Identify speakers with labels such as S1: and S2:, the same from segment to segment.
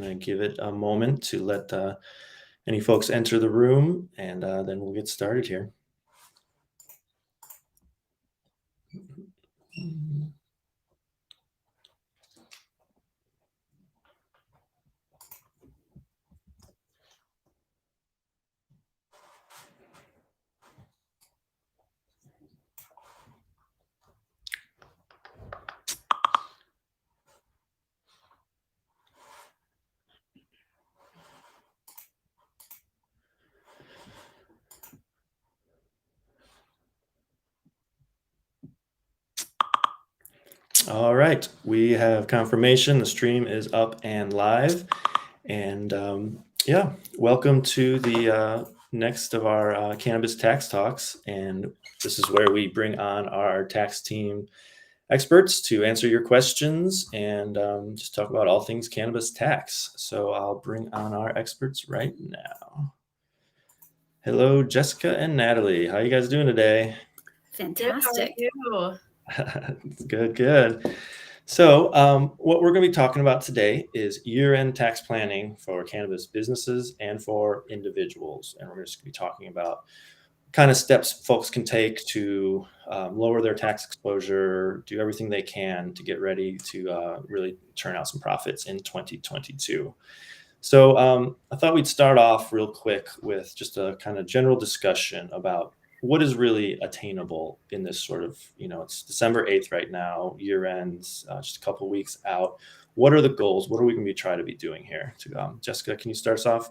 S1: going to give it a moment to let any folks enter the room, and then we'll get started here. All right, we have confirmation. The stream is up and live. And yeah, welcome to the next of our Cannabis Tax Talks. And this is where we bring on our tax team experts to answer your questions and just talk about all things cannabis tax. So I'll bring on our experts right now. Hello, Jessica and Natalie. How you guys doing today?
S2: Fantastic.
S3: Good, how are you?
S1: Good. So what we're going to be talking about today is year-end tax planning for cannabis businesses and for individuals. And we're just going to be talking about kind of steps folks can take to lower their tax exposure, do everything they can to get ready to really turn out some profits in 2022. So I thought we'd start off real quick with just a kind of general discussion about what is really attainable in this sort of, it's December 8th right now, year ends, just a couple of weeks out. What are the goals? What are we going to be trying to be doing here? Jessica, can you start us off?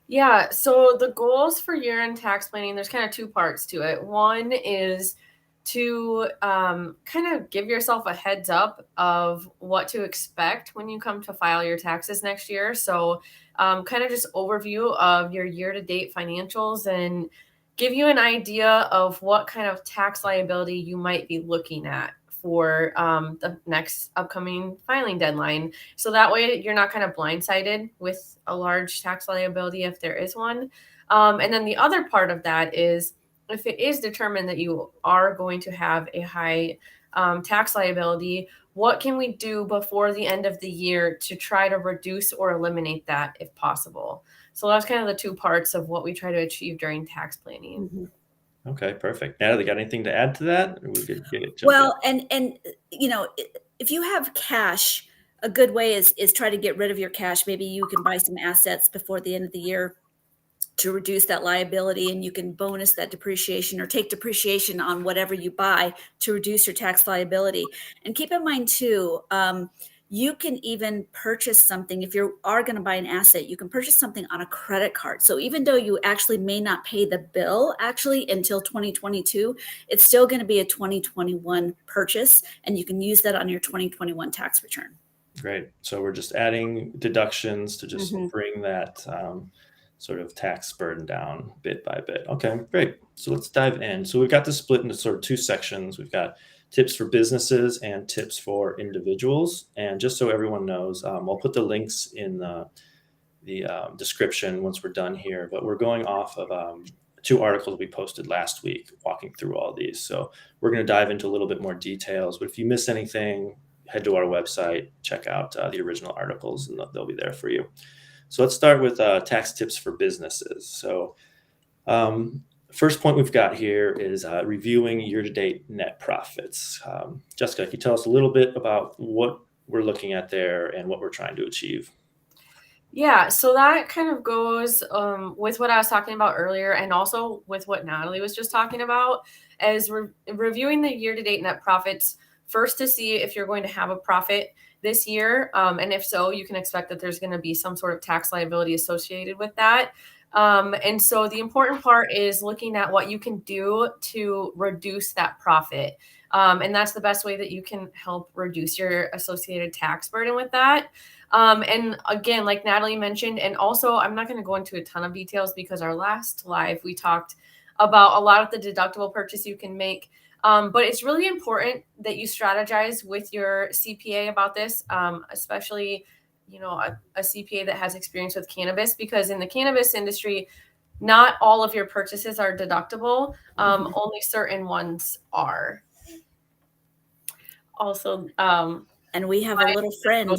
S3: Yeah, so the goals for year-end tax planning, there's kind of two parts to it. One is to kind of give yourself a heads up of what to expect when you come to file your taxes next year. So kind of just overview of your year-to-date financials and give you an idea of what kind of tax liability you might be looking at for the next upcoming filing deadline. So that way you're not kind of blindsided with a large tax liability if there is one. And then the other part of that is if it is determined that you are going to have a high tax liability, what can we do before the end of the year to try to reduce or eliminate that if possible? So that's kind of the two parts of what we try to achieve during tax planning.
S2: Mm-hmm.
S1: Okay, perfect. Natalie, got anything to add to that? Or we could
S2: well, and if you have cash, a good way is try to get rid of your cash. Maybe you can buy some assets before the end of the year to reduce that liability, and you can bonus that depreciation or take depreciation on whatever you buy to reduce your tax liability. And keep in mind too, you can even purchase something. If you are going to buy an asset, you can purchase something on a credit card. So even though you actually may not pay the bill actually until 2022, it's still going to be a 2021 purchase, and you can use that on your 2021 tax return.
S1: Great. So we're just adding deductions to just bring that sort of tax burden down bit by bit. Okay, great. So let's dive in. So we've got this split into sort of two sections. We've got tips for businesses and tips for individuals. And just so everyone knows, I'll put the links in the description once we're done here. But we're going off of two articles we posted last week walking through all these. So we're going to dive into a little bit more details. But if you miss anything, head to our website, check out the original articles, and they'll be there for you. So let's start with tax tips for businesses. So first point we've got here is reviewing year-to-date net profits. Jessica, can you tell us a little bit about what we're looking at there and what we're trying to achieve?
S3: Yeah, so that kind of goes with what I was talking about earlier, and also with what Natalie was just talking about, as reviewing the year-to-date net profits first to see if you're going to have a profit this year. And if so, you can expect that there's going to be some sort of tax liability associated with that. And so the important part is looking at what you can do to reduce that profit. And that's the best way that you can help reduce your associated tax burden with that. And again, like Natalie mentioned, and also I'm not going to go into a ton of details because our last live, we talked about a lot of the deductible purchase you can make. But it's really important that you strategize with your CPA about this, especially, a CPA that has experience with cannabis, because in the cannabis industry, not all of your purchases are deductible. Only certain ones are. Also,
S2: and we have a little friend.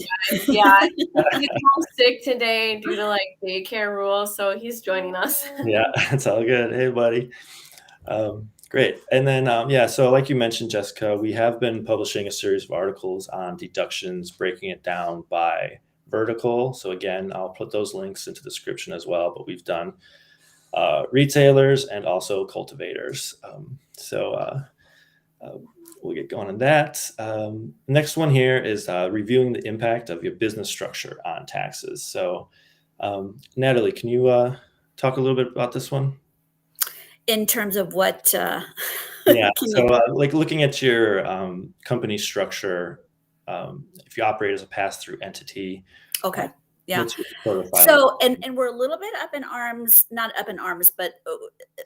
S3: Yeah, he's home sick today due to like daycare rules, so he's joining us.
S1: Yeah, it's all good. Hey, buddy. Great. And then, so like you mentioned, Jessica, we have been publishing a series of articles on deductions, breaking it down by vertical. So again, I'll put those links into the description as well, but we've done retailers and also cultivators. We'll get going on that. Next one here is reviewing the impact of your business structure on taxes. So Natalie, can you talk a little bit about this one?
S2: In terms of what?
S1: Yeah. So like looking at your company structure, if you operate as a pass-through entity.
S2: Okay. Yeah.
S1: What's your sort of filing?
S2: So, and we're a little bit up in arms, not up in arms, but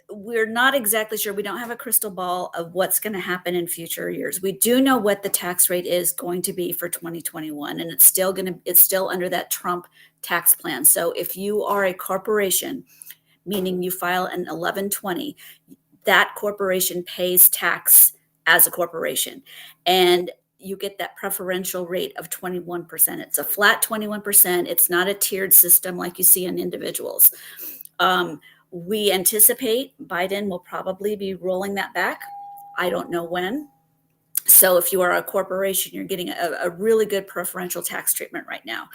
S2: we're not exactly sure. We don't have a crystal ball of what's going to happen in future years. We do know what the tax rate is going to be for 2021, and it's still under that Trump tax plan. So if you are a corporation, meaning you file an 1120, that corporation pays tax as a corporation. And you get that preferential rate of 21%. It's a flat 21%. It's not a tiered system like you see in individuals. We anticipate Biden will probably be rolling that back. I don't know when. So if you are a corporation, you're getting a really good preferential tax treatment right now.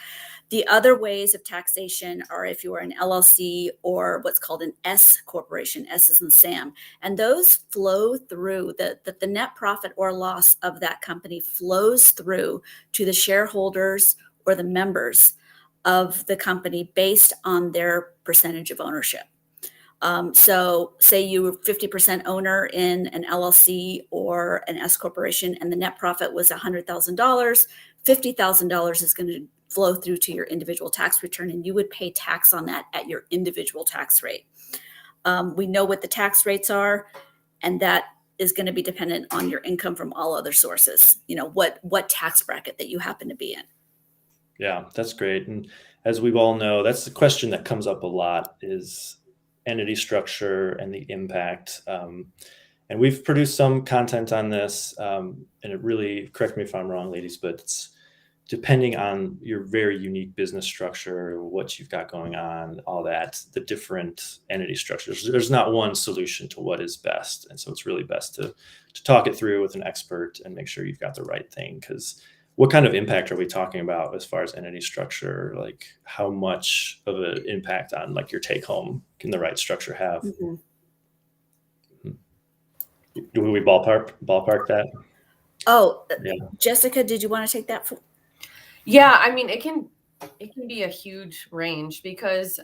S2: The other ways of taxation are if you are an LLC or what's called an S corporation, S is in Sam, and those flow through the net profit or loss of that company flows through to the shareholders or the members of the company based on their percentage of ownership. So say you were 50% owner in an LLC or an S corporation and the net profit was $100,000, $50,000 is going to flow through to your individual tax return, and you would pay tax on that at your individual tax rate. We know what the tax rates are, and that is going to be dependent on your income from all other sources, what tax bracket that you happen to be in.
S1: Yeah, that's great. And as we all know, that's the question that comes up a lot is entity structure and the impact. And we've produced some content on this, and it really, correct me if I'm wrong, ladies, but it's depending on your very unique business structure, what you've got going on, all that, the different entity structures. There's not one solution to what is best. And so it's really best to talk it through with an expert and make sure you've got the right thing. Because what kind of impact are we talking about as far as entity structure? Like how much of an impact on like your take home can the right structure have?
S2: Mm-hmm.
S1: Do we ballpark that?
S2: Oh,
S1: yeah.
S2: Jessica, did you want to take that?
S3: Yeah, I mean, it can be a huge range because,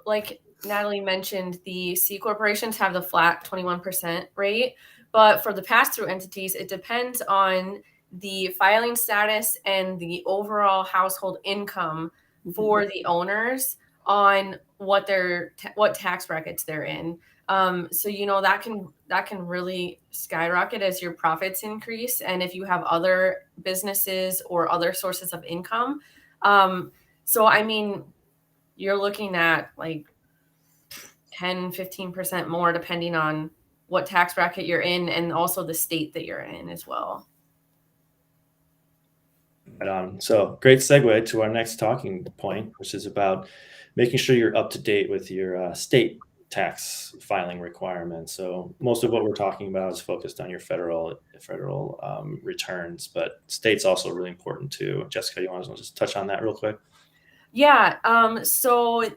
S3: like Natalie mentioned, the C corporations have the flat 21% rate, but for the pass-through entities, it depends on the filing status and the overall household income for the owners on what tax brackets they're in. So that can really skyrocket as your profits increase, and if you have other businesses or other sources of income. So I mean, you're looking at like 10-15% more depending on what tax bracket you're in and also the state that you're in as well.
S1: Right on. So great segue to our next talking point, which is about making sure you're up to date with your state tax filing requirements. So most of what we're talking about is focused on your federal returns, but state's also really important too. Jessica, you want to just touch on that real quick?
S3: Yeah. So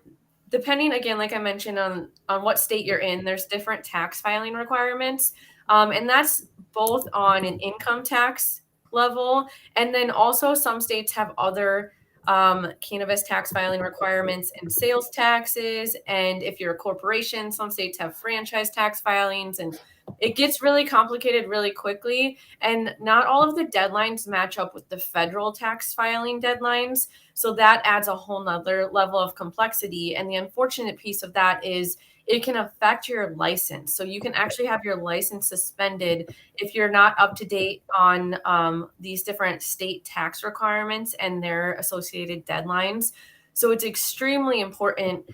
S3: depending, again, like I mentioned, on what state you're in, there's different tax filing requirements. And that's both on an income tax level. And then also some states have other cannabis tax filing requirements and sales taxes. And if you're a corporation, some states have franchise tax filings, and it gets really complicated really quickly. And not all of the deadlines match up with the federal tax filing deadlines. So that adds a whole nother level of complexity. And the unfortunate piece of that is it can affect your license. So you can actually have your license suspended if you're not up to date on these different state tax requirements and their associated deadlines. So it's extremely important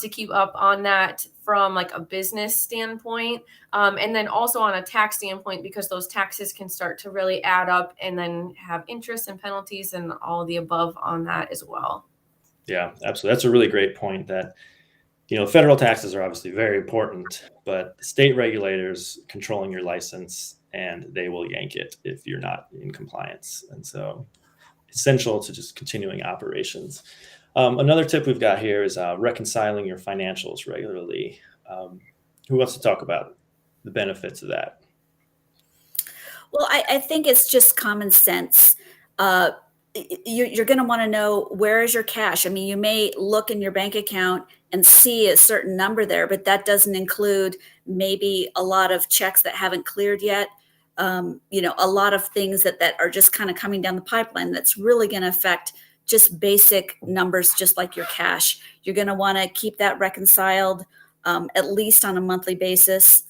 S3: to keep up on that from like a business standpoint, and then also on a tax standpoint, because those taxes can start to really add up and then have interest and penalties and all the above on that as well.
S1: Yeah, absolutely. That's a really great point that, federal taxes are obviously very important, but the state regulators controlling your license, and they will yank it if you're not in compliance. And so essential to just continuing operations. Another tip we've got here is reconciling your financials regularly. Who wants to talk about the benefits of that?
S2: Well, I think it's just common sense. You're going to want to know, where is your cash? I mean, you may look in your bank account and see a certain number there, but that doesn't include maybe a lot of checks that haven't cleared yet. A lot of things that are just kind of coming down the pipeline that's really going to affect just basic numbers, just like your cash. You're going to want to keep that reconciled at least on a monthly basis.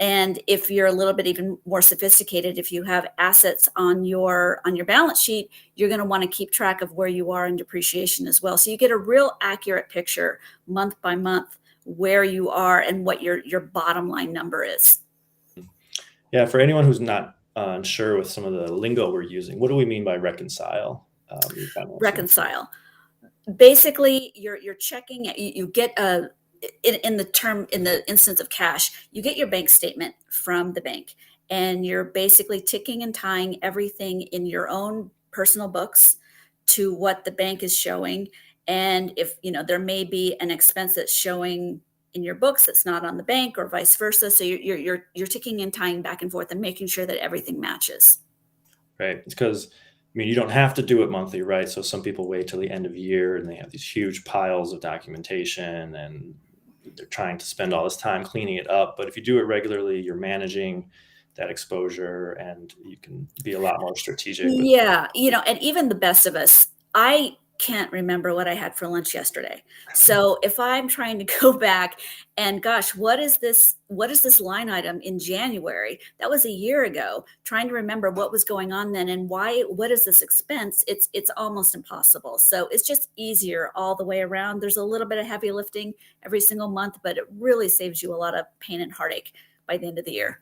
S2: And if you're a little bit even more sophisticated, if you have assets on your balance sheet, you're going to want to keep track of where you are in depreciation as well. So you get a real accurate picture month by month where you are and what your bottom line number is.
S1: Yeah, for anyone who's not unsure with some of the lingo we're using, what do we mean by reconcile?
S2: Reconcile. Basically, you're checking. You get in the instance of cash, you get your bank statement from the bank, and you're basically ticking and tying everything in your own personal books to what the bank is showing. And if there may be an expense that's showing in your books that's not on the bank, or vice versa, so you're ticking and tying back and forth and making sure that everything matches.
S1: Right. It's because you don't have to do it monthly, right? So some people wait till the end of year and they have these huge piles of documentation and they're trying to spend all this time cleaning it up. But if you do it regularly, you're managing that exposure and you can be a lot more strategic.
S2: Yeah. And even the best of us, I can't remember what I had for lunch yesterday. So if I'm trying to go back and, gosh, what is this line item in January? That was a year ago, trying to remember what was going on then and what is this expense? It's almost impossible. So it's just easier all the way around. There's a little bit of heavy lifting every single month, but it really saves you a lot of pain and heartache by the end of the year.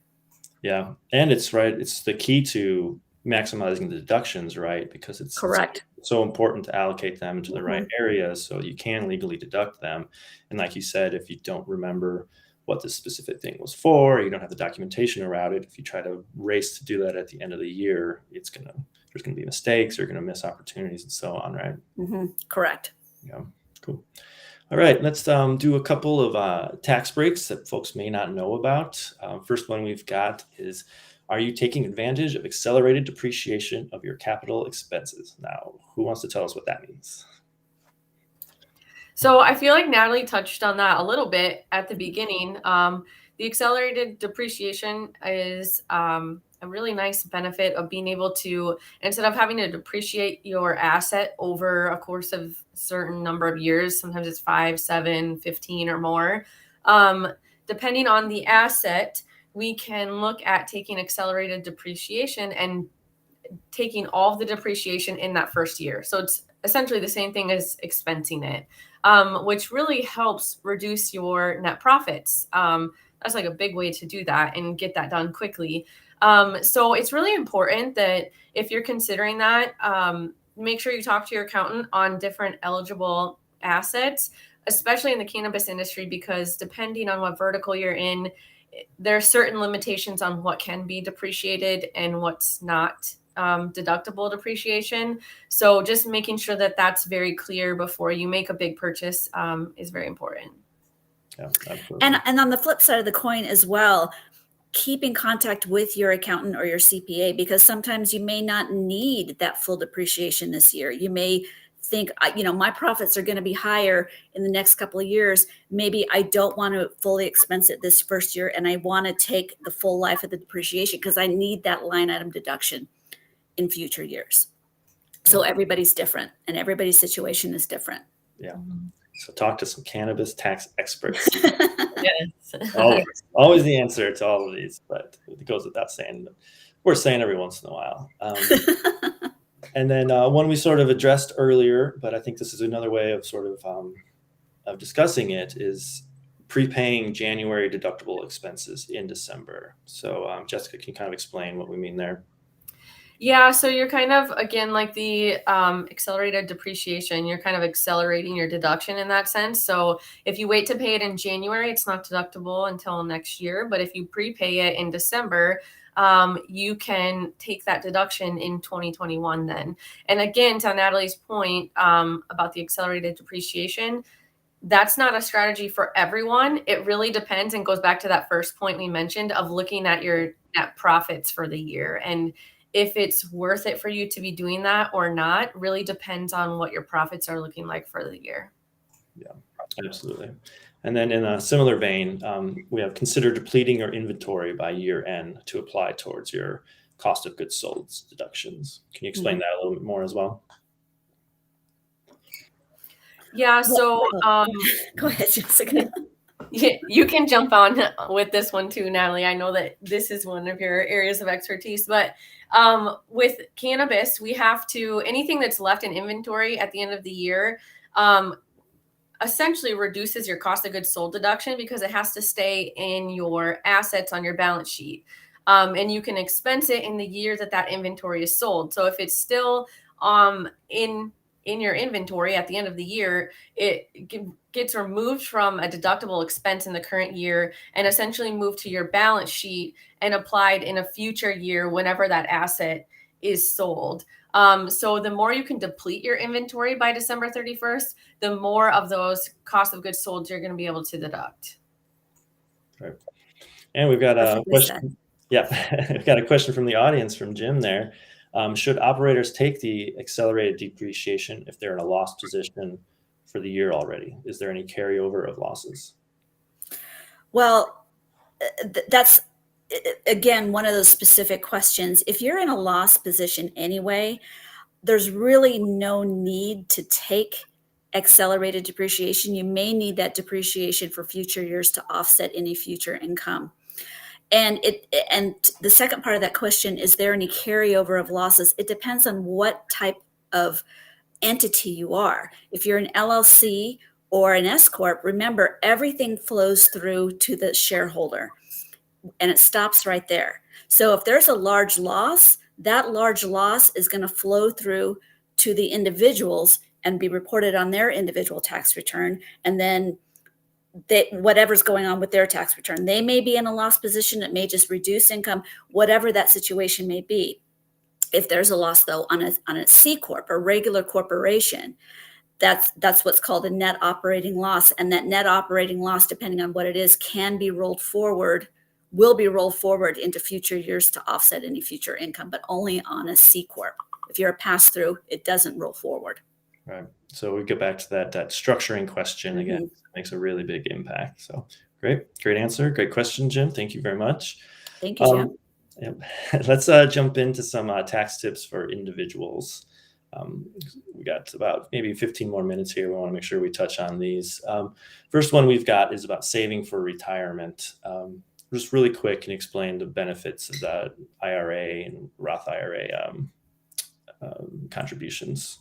S1: Yeah. And it's right. It's the key to maximizing the deductions, right? Because it's
S2: correct.
S1: It's so important to allocate them into the right areas so you can legally deduct them. And like you said, if you don't remember what this specific thing was for, you don't have the documentation around it, if you try to race to do that at the end of the year, there's going to be mistakes, you're going to miss opportunities and so on, right?
S2: Correct.
S1: Yeah, cool. All right, let's do a couple of tax breaks that folks may not know about. First one we've got is, are you taking advantage of accelerated depreciation of your capital expenses? Now, who wants to tell us what that means?
S3: So I feel like Natalie touched on that a little bit at the beginning. The accelerated depreciation is a really nice benefit of being able to, instead of having to depreciate your asset over a course of a certain number of years, sometimes it's 5, 7, 15 or more, depending on the asset, we can look at taking accelerated depreciation and taking all of the depreciation in that first year. So it's essentially the same thing as expensing it, which really helps reduce your net profits. That's like a big way to do that and get that done quickly. So it's really important that if you're considering that, make sure you talk to your accountant on different eligible assets, especially in the cannabis industry, because depending on what vertical you're in, there are certain limitations on what can be depreciated and what's not deductible depreciation. So just making sure that that's very clear before you make a big purchase is very important.
S1: Yeah, absolutely.
S2: And on the flip side of the coin as well, keep in contact with your accountant or your CPA, because sometimes you may not need that full depreciation this year. You may think, my profits are going to be higher in the next couple of years. Maybe I don't want to fully expense it this first year, and I want to take the full life of the depreciation because I need that line item deduction in future years. So everybody's different and everybody's situation is different.
S1: Yeah. So talk to some cannabis tax experts.
S3: Yes.
S1: always the answer to all of these, but it goes without saying. We're saying every once in a while. And then one we sort of addressed earlier, but I think this is another way of sort of discussing it, is prepaying January deductible expenses in December. So Jessica, can you kind of explain what we mean there?
S3: Yeah, so you're kind of, again, like the accelerated depreciation, you're kind of accelerating your deduction in that sense. So if you wait to pay it in January, it's not deductible until next year. But if you prepay it in December, you can take that deduction in 2021 then. And again, to Natalie's point about the accelerated depreciation, that's not a strategy for everyone. It really depends and goes back to that first point we mentioned of looking at your net profits for the year. And if it's worth it for you to be doing that or not really depends on what your profits are looking like for the year.
S1: Yeah, absolutely. And then in a similar vein, we have consider depleting your inventory by year end to apply towards your cost of goods sold deductions. Can you explain that a little bit more as well?
S3: Yeah, so
S2: go ahead, Jessica.
S3: you can jump on with this one too, Natalie. I know that this is one of your areas of expertise, but with cannabis, we have to, anything that's left in inventory at the end of the year, essentially reduces your cost of goods sold deduction because it has to stay in your assets on your balance sheet. And you can expense it in the year that that inventory is sold. So if it's still in your inventory at the end of the year, it gets removed from a deductible expense in the current year and essentially moved to your balance sheet and applied in a future year whenever that asset is sold. So the more you can deplete your inventory by December 31st, the more of those cost of goods sold you're going to be able to deduct.
S1: Right. And we've got a question. Yeah, we've got a question from the audience from Jim there. Should operators take the accelerated depreciation if they're in a loss position for the year already? Is there any carryover of losses?
S2: Well, that's, again, one of those specific questions. If you're in a loss position anyway, there's really no need to take accelerated depreciation. You may need that depreciation for future years to offset any future income. And the second part of that question, is there any carryover of losses? It depends on what type of entity you are. If you're an LLC or an S Corp, remember, everything flows through to the shareholder and it stops right there. So if there's a large loss, that large loss is going to flow through to the individuals and be reported on their individual tax return. And then whatever's going on with their tax return, they may be in a loss position. It may just reduce income, whatever that situation may be. If there's a loss, though, on a C Corp, a regular corporation, that's what's called a net operating loss. And that net operating loss, depending on what it is, will be rolled forward into future years to offset any future income, but only on a C Corp. If you're a pass-through, it doesn't roll forward.
S1: Right. So we go back to that structuring question again. It makes a really big impact. So great answer. Great question, Jim. Thank you very much.
S2: Thank you, Jim.
S1: Yep. Let's jump into some tax tips for individuals. We got about maybe 15 more minutes here. We want to make sure we touch on these. First one we've got is about saving for retirement. Just really quick, can you explain the benefits of the IRA and Roth IRA contributions?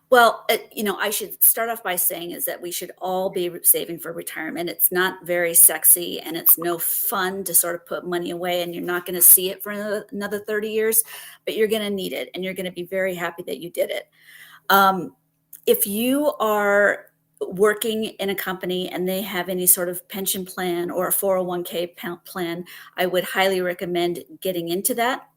S2: Well, I should start off by saying is that we should all be saving for retirement. It's not very sexy and it's no fun to sort of put money away, and you're not going to see it for another 30 years, but you're going to need it and you're going to be very happy that you did it. If you are working in a company and they have any sort of pension plan or a 401k plan, I would highly recommend getting into that.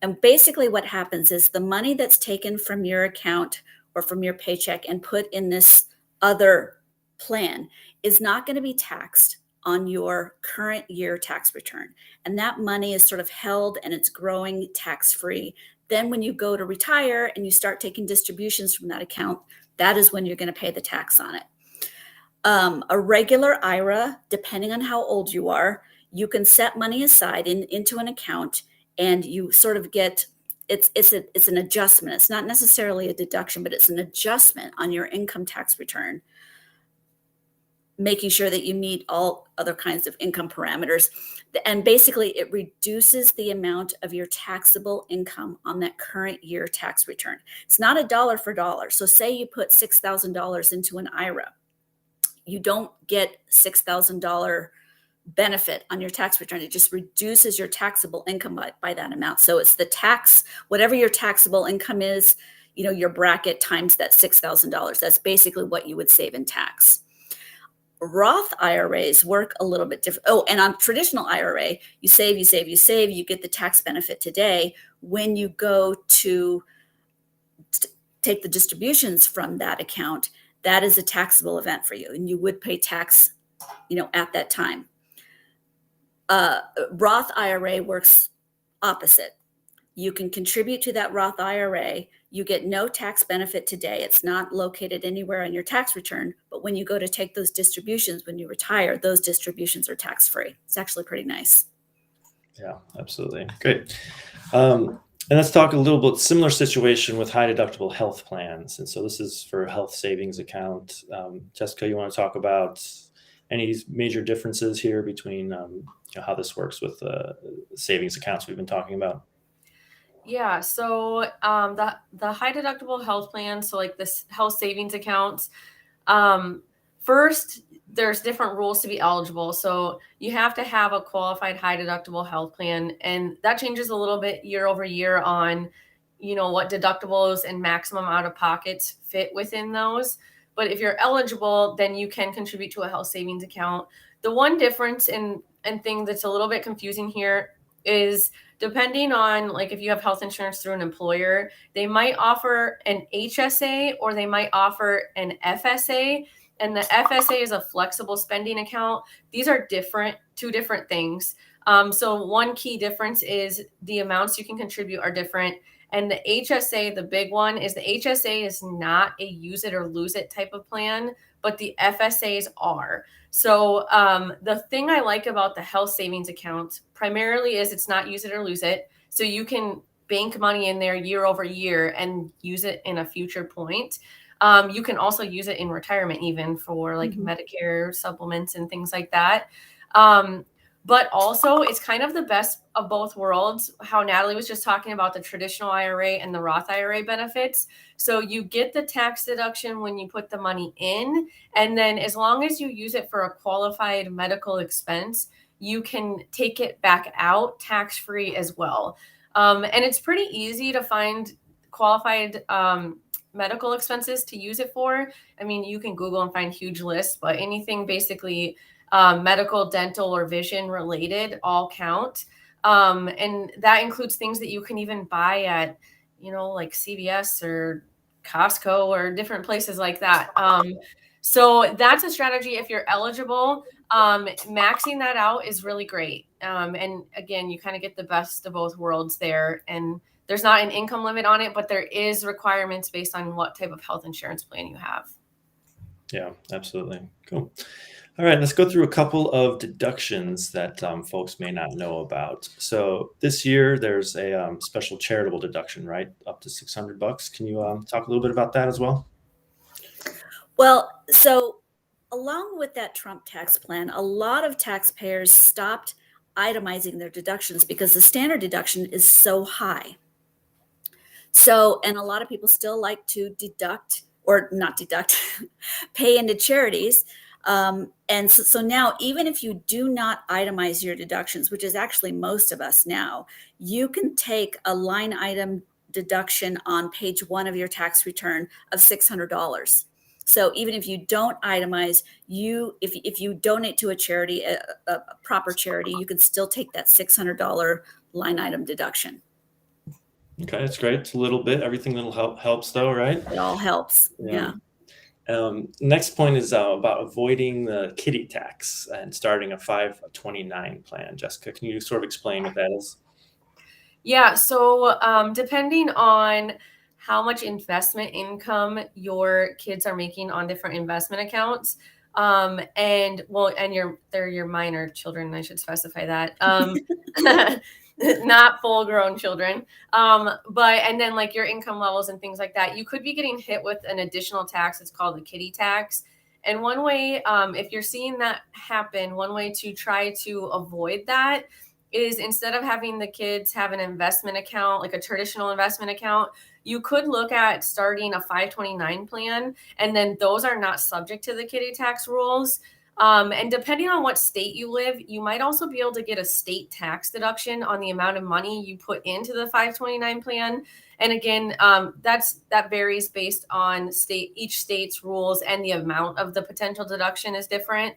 S2: And basically what happens is the money that's taken from your account or from your paycheck and put in this other plan is not going to be taxed on your current year tax return. And that money is sort of held and it's growing tax-free. Then when you go to retire and you start taking distributions from that account, that is when you're going to pay the tax on it. A regular IRA, depending on how old you are, you can set money aside into an account and you sort of get, it's an adjustment. It's not necessarily a deduction, but it's an adjustment on your income tax return, making sure that you meet all other kinds of income parameters. And basically it reduces the amount of your taxable income on that current year tax return. It's not a dollar for dollar. So say you put $6,000 into an IRA. you don't get $6,000 benefit on your tax return. It just reduces your taxable income by that amount. So it's the tax, whatever your taxable income is, your bracket times that $6,000. That's basically what you would save in tax. Roth IRAs work a little bit different. Oh, and on traditional IRA, you save, you get the tax benefit today. When you go to take the distributions from that account, that is a taxable event for you, and you would pay tax, at that time. Roth IRA works opposite. You can contribute to that Roth IRA. You get no tax benefit today. It's not located anywhere on your tax return. But when you go to take those distributions, when you retire, those distributions are tax-free. It's actually pretty nice.
S1: Yeah, absolutely. Great. And let's talk a little bit similar situation with high deductible health plans. And so this is for health savings account. Jessica, you want to talk about any major differences here between how this works with savings accounts we've been talking about?
S3: Yeah, so the high deductible health plan, so like this health savings accounts, first, there's different rules to be eligible. So you have to have a qualified high deductible health plan, and that changes a little bit year over year on, what deductibles and maximum out of pockets fit within those. But if you're eligible, then you can contribute to a health savings account. The one difference and thing that's a little bit confusing here is depending on, like, if you have health insurance through an employer, they might offer an HSA or they might offer an FSA. And the FSA is a flexible spending account. These are two different things. So one key difference is the amounts you can contribute are different. And the HSA, the big one, is the HSA is not a use it or lose it type of plan, but the FSAs are. So the thing I like about the health savings account primarily is it's not use it or lose it. So you can bank money in there year over year and use it in a future point. You can also use it in retirement, even for like Medicare supplements and things like that. But also it's kind of the best of both worlds, how Natalie was just talking about the traditional IRA and the Roth IRA benefits. So you get the tax deduction when you put the money in, and then as long as you use it for a qualified medical expense, you can take it back out tax-free as well. And it's pretty easy to find qualified medical expenses to use it for. I mean, you can Google and find huge lists, but anything basically medical, dental, or vision related all count. And that includes things that you can even buy at, like CVS or Costco or different places like that. So that's a strategy if you're eligible. Maxing that out is really great. And again, you kind of get the best of both worlds there. And there's not an income limit on it, but there is requirements based on what type of health insurance plan you have.
S1: Yeah, absolutely. Cool. All right, let's go through a couple of deductions that folks may not know about. So this year there's a special charitable deduction, right? Up to $600. Can you talk a little bit about that as well?
S2: Well, so along with that Trump tax plan, a lot of taxpayers stopped itemizing their deductions because the standard deduction is so high. So, and a lot of people still like to deduct or not deduct, pay into charities. And so now, even if you do not itemize your deductions, which is actually most of us now, you can take a line item deduction on page 1 of your tax return of $600. So even if you don't itemize, if you donate to a charity, a proper charity, you can still take that $600 line item deduction.
S1: Okay, that's great. It's a little bit. Everything that'll helps though, right?
S2: It all helps. Yeah.
S1: Next point is about avoiding the Kiddie Tax and starting a 529 plan. Jessica, can you sort of explain what that is?
S3: Yeah, so depending on how much investment income your kids are making on different investment accounts, they're your minor children, I should specify that. Not full grown children. And then like your income levels and things like that, you could be getting hit with an additional tax. It's called the Kiddie Tax. And one way, if you're seeing that happen, one way to try to avoid that is instead of having the kids have an investment account, like a traditional investment account, you could look at starting a 529 plan, and then those are not subject to the kiddie tax rules. And depending on what state you live, you might also be able to get a state tax deduction on the amount of money you put into the 529 plan. And again, that varies based on each state's rules, and the amount of the potential deduction is different.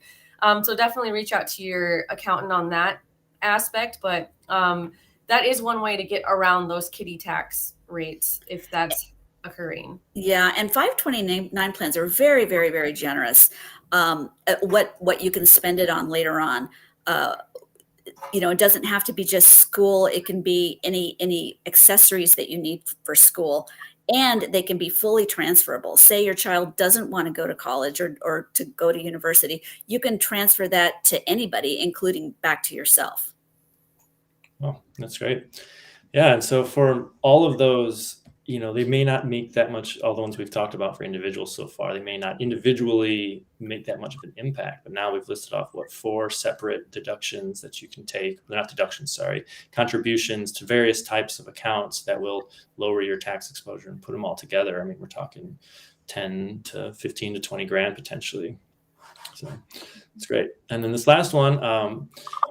S3: So definitely reach out to your accountant on that aspect. But that is one way to get around those kiddie tax rates if that's occurring.
S2: Yeah, and 529 plans are very, very, very generous. What you can spend it on later on. It doesn't have to be just school. It can be any accessories that you need for school, and they can be fully transferable. Say your child doesn't want to go to college or to go to university, you can transfer that to anybody, including back to yourself.
S1: Oh, that's great. Yeah, and so for all of those, they may not make that much, all the ones we've talked about for individuals so far, they may not individually make that much of an impact. But now we've listed off, 4 separate deductions that you can take. They're not deductions, sorry, contributions to various types of accounts that will lower your tax exposure, and put them all together. I mean, we're talking 10 to 15 to 20 grand potentially. So it's great. And then this last one,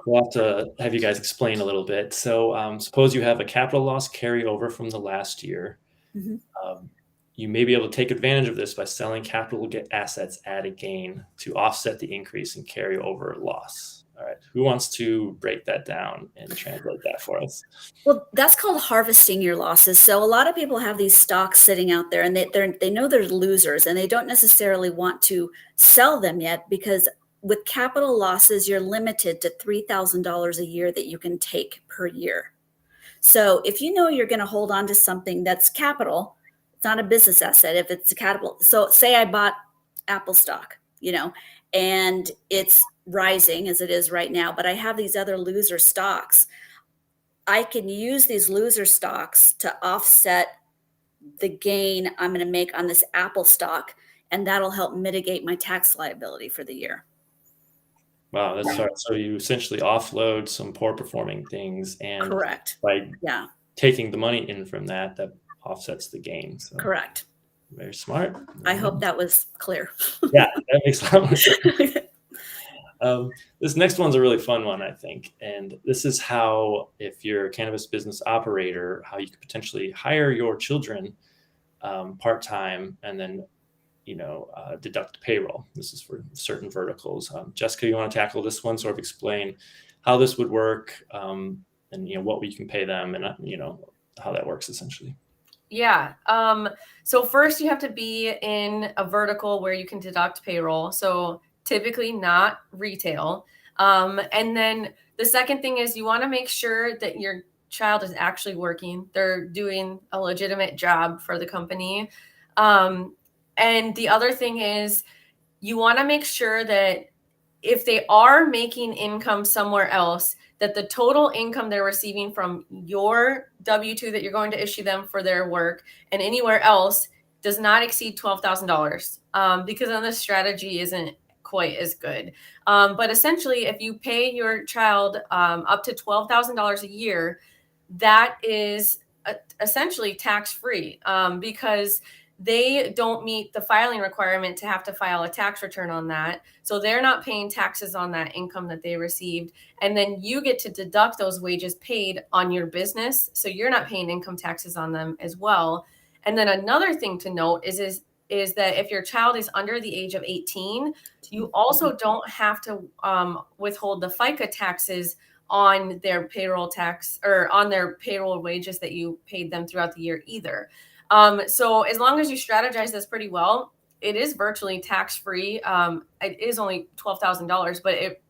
S1: we'll have to have you guys explain a little bit. So suppose you have a capital loss carryover from the last year.
S2: Mm-hmm.
S1: You may be able to take advantage of this by selling capital assets at a gain to offset the increase in carryover loss. All right. Who wants to break that down and translate that for us?
S2: Well, that's called harvesting your losses. So a lot of people have these stocks sitting out there, and they know they're losers, and they don't necessarily want to sell them yet, because with capital losses, you're limited to $3,000 a year that you can take per year. So if you know you're going to hold on to something that's capital, it's not a business asset. If it's a capital, so say I bought Apple stock, and it's rising as it is right now, but I have these other loser stocks. I can use these loser stocks to offset the gain I'm going to make on this Apple stock, and that'll help mitigate my tax liability for the year.
S1: Wow, that's right. So you essentially offload some poor performing things, and
S2: Correct.
S1: by
S2: Yeah.
S1: taking the money in from that offsets the gain. So
S2: Correct.
S1: very smart.
S2: I hope that was clear.
S1: Yeah, that makes a lot more sense. This next one's a really fun one, I think. And this is how, if you're a cannabis business operator, how you could potentially hire your children part-time and then, deduct payroll. This is for certain verticals. Jessica, you want to tackle this one, sort of explain how this would work, and, what we can pay them, and, how that works essentially.
S3: Yeah. So first you have to be in a vertical where you can deduct payroll. So typically not retail. And then the second thing is you want to make sure that your child is actually working. They're doing a legitimate job for the company. And the other thing is you want to make sure that if they are making income somewhere else, that the total income they're receiving from your W-2 that you're going to issue them for their work and anywhere else does not exceed $12,000, because then the strategy isn't quite as good. But essentially, if you pay your child up to $12,000 a year, that is essentially tax-free, because they don't meet the filing requirement to have to file a tax return on that. So they're not paying taxes on that income that they received. And then you get to deduct those wages paid on your business. So you're not paying income taxes on them as well. And then another thing to note is that if your child is under the age of 18, you also don't have to withhold the FICA taxes on their payroll tax or on their payroll wages that you paid them throughout the year either. So as long as you strategize this pretty well, it is virtually tax-free. It is only $12,000, but it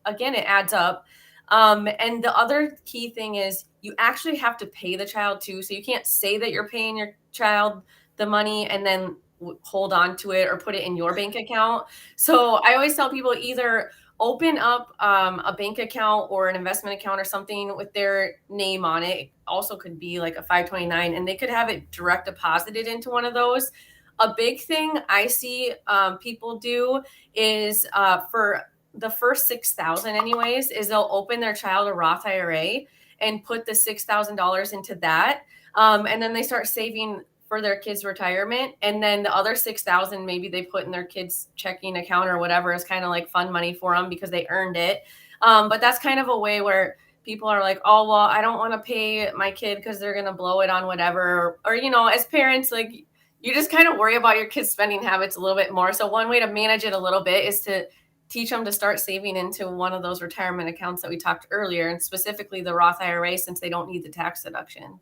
S3: adds up. And the other key thing is you actually have to pay the child too. So you can't say that you're paying your child the money and then hold on to it or put it in your bank account. So I always tell people either open up a bank account or an investment account or something with their name on it. It also could be like a 529, and they could have it direct deposited into one of those. A big thing I see people do is for the first $6,000 anyways, is they'll open their child a Roth IRA and put the $6,000 into that. And then they start saving for their kids' retirement. And then the other 6,000, maybe they put in their kids' checking account or whatever, is kind of like fun money for them because they earned it. But that's kind of a way where people are like, oh, well, I don't want to pay my kid because they're going to blow it on whatever. Or, as parents, like, you just kind of worry about your kids' spending habits a little bit more. So one way to manage it a little bit is to teach them to start saving into one of those retirement accounts that we talked earlier, and specifically the Roth IRA, since they don't need the tax deduction.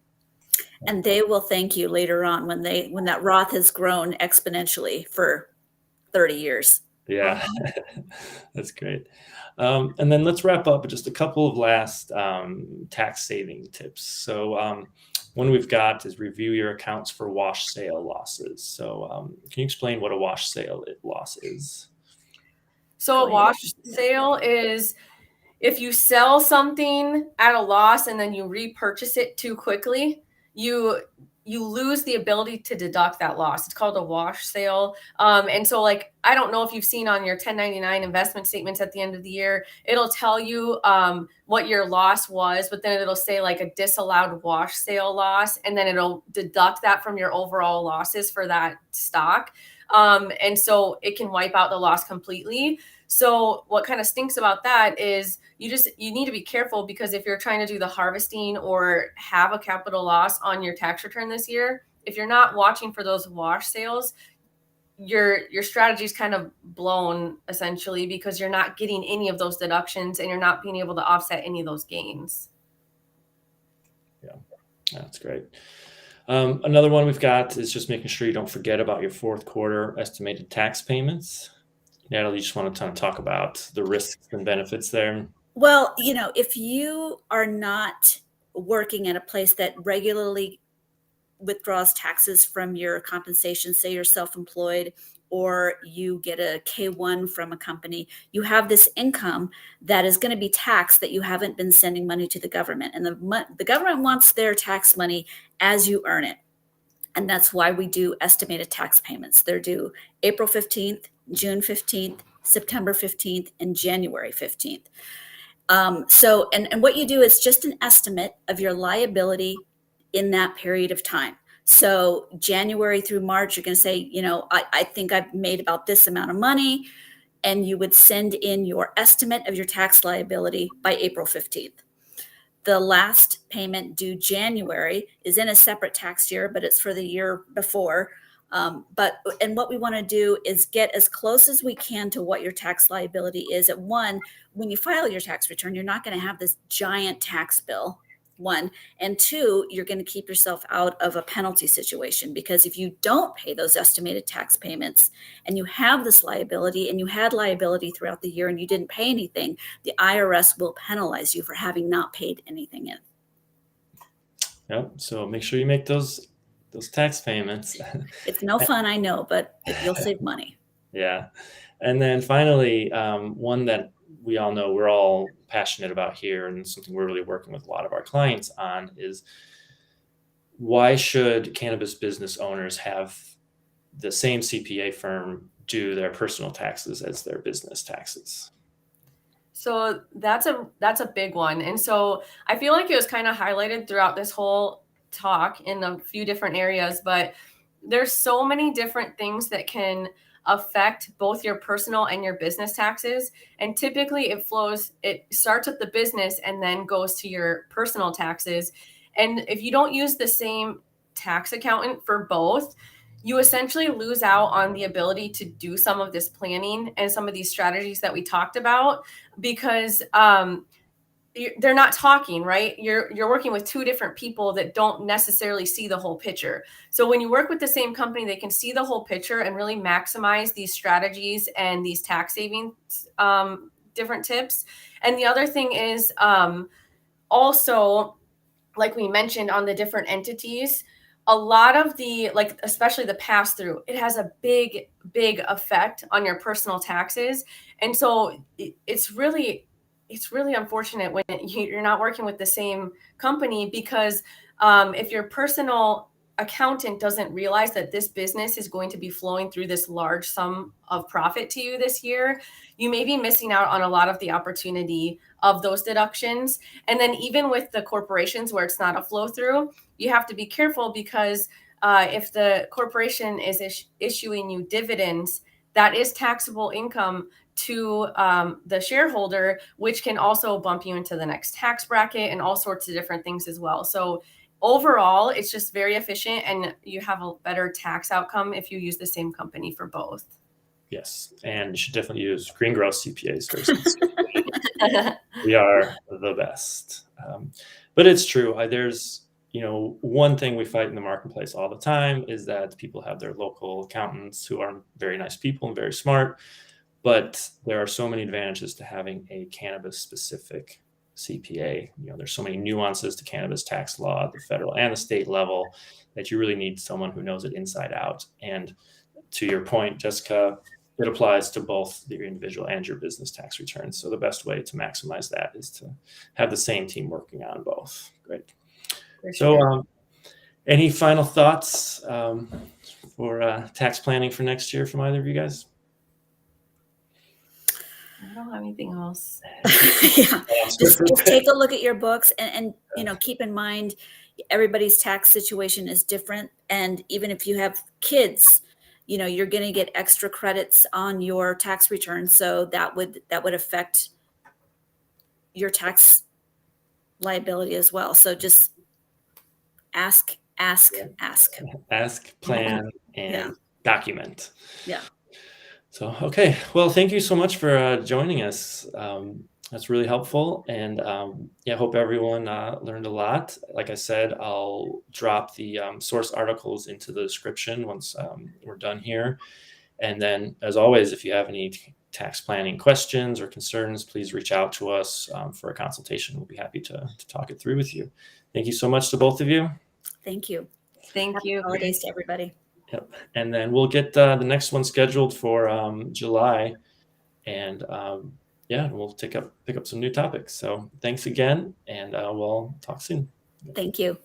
S2: And they will thank you later on when that Roth has grown exponentially for 30 years.
S1: Yeah, that's great. And then let's wrap up with just a couple of last tax saving tips. So one we've got is review your accounts for wash sale losses. So can you explain what a wash sale loss is?
S3: So a wash sale is if you sell something at a loss and then you repurchase it too quickly, you lose the ability to deduct that loss. It's called a wash sale. And so, like, I don't know if you've seen on your 1099 investment statements at the end of the year, it'll tell you what your loss was, but then it'll say like a disallowed wash sale loss, and then it'll deduct that from your overall losses for that stock. And so it can wipe out the loss completely. So what kind of stinks about that is you need to be careful, because if you're trying to do the harvesting or have a capital loss on your tax return this year, if you're not watching for those wash sales, your strategy is kind of blown essentially, because you're not getting any of those deductions and you're not being able to offset any of those gains.
S1: Yeah, that's great. Another one we've got is just making sure you don't forget about your fourth quarter estimated tax payments. Natalie, you just want to talk about the risks and benefits there?
S2: Well, if you are not working at a place that regularly withdraws taxes from your compensation, say you're self-employed, or you get a K-1 from a company, you have this income that is going to be taxed that you haven't been sending money to the government. And the government wants their tax money as you earn it. And that's why we do estimated tax payments. They're due April 15th, June 15th, September 15th, and January 15th. So what you do is just an estimate of your liability in that period of time. So January through March, you're going to say, I think I've made about this amount of money, and you would send in your estimate of your tax liability by April 15th. The last payment due January is in a separate tax year, but it's for the year before. And what we want to do is get as close as we can to what your tax liability is. When you file your tax return, you're not going to have this giant tax bill, one. And two, you're going to keep yourself out of a penalty situation, because if you don't pay those estimated tax payments and you have this liability and you had liability throughout the year and you didn't pay anything, the IRS will penalize you for having not paid anything in.
S1: Yep. So make sure you make those tax payments.
S2: It's no fun, I know, but you'll save money.
S1: Yeah. And then finally, one that we all know we're all passionate about here, and something we're really working with a lot of our clients on, is why should cannabis business owners have the same CPA firm do their personal taxes as their business taxes?
S3: So that's a big one. And so I feel like it was kind of highlighted throughout this whole talk in a few different areas, but there's so many different things that can affect both your personal and your business taxes. And typically it starts with the business and then goes to your personal taxes. And if you don't use the same tax accountant for both, you essentially lose out on the ability to do some of this planning and some of these strategies that we talked about, because they're not talking, right? You're working with two different people that don't necessarily see the whole picture. So when you work with the same company, they can see the whole picture and really maximize these strategies and these tax savings, different tips. And the other thing is also, like we mentioned on the different entities, a lot of the, like, especially the pass through, it has a big effect on your personal taxes. And so it's really unfortunate when you're not working with the same company, because if your personal accountant doesn't realize that this business is going to be flowing through this large sum of profit to you this year, you may be missing out on a lot of the opportunity of those deductions. And then even with the corporations where it's not a flow through, you have to be careful, because if the corporation is issuing you dividends, that is taxable income to the shareholder, which can also bump you into the next tax bracket and all sorts of different things as well. So overall, it's just very efficient, and you have a better tax outcome if you use the same company for both.
S1: Yes, and you should definitely use Green Grouse CPAs versus we are the best. But it's true. There's, one thing we fight in the marketplace all the time is that people have their local accountants who are very nice people and very smart, but there are so many advantages to having a cannabis specific CPA. There's so many nuances to cannabis tax law at the federal and the state level that you really need someone who knows it inside out. And to your point, Jessica, it applies to both your individual and your business tax returns. So the best way to maximize that is to have the same team working on both. Great. So any final thoughts for tax planning for next year from either of you guys?
S3: I don't have anything else.
S2: Yeah, just take a look at your books and keep in mind everybody's tax situation is different. And even if you have kids, you're going to get extra credits on your tax return. So that would affect your tax liability as well. So just ask,
S1: plan, and document.
S2: Yeah.
S1: So, okay. Well, thank you so much for joining us. That's really helpful. And I hope everyone learned a lot. Like I said, I'll drop the source articles into the description once we're done here. And then, as always, if you have any tax planning questions or concerns, please reach out to us for a consultation. We'll be happy to talk it through with you. Thank you so much to both of you.
S2: Thank you.
S3: Thank
S2: Happy
S3: you.
S2: holidays to everybody.
S1: Yep. And then we'll get the next one scheduled for July. And we'll pick up some new topics. So thanks again, and we'll talk soon.
S2: Thank you.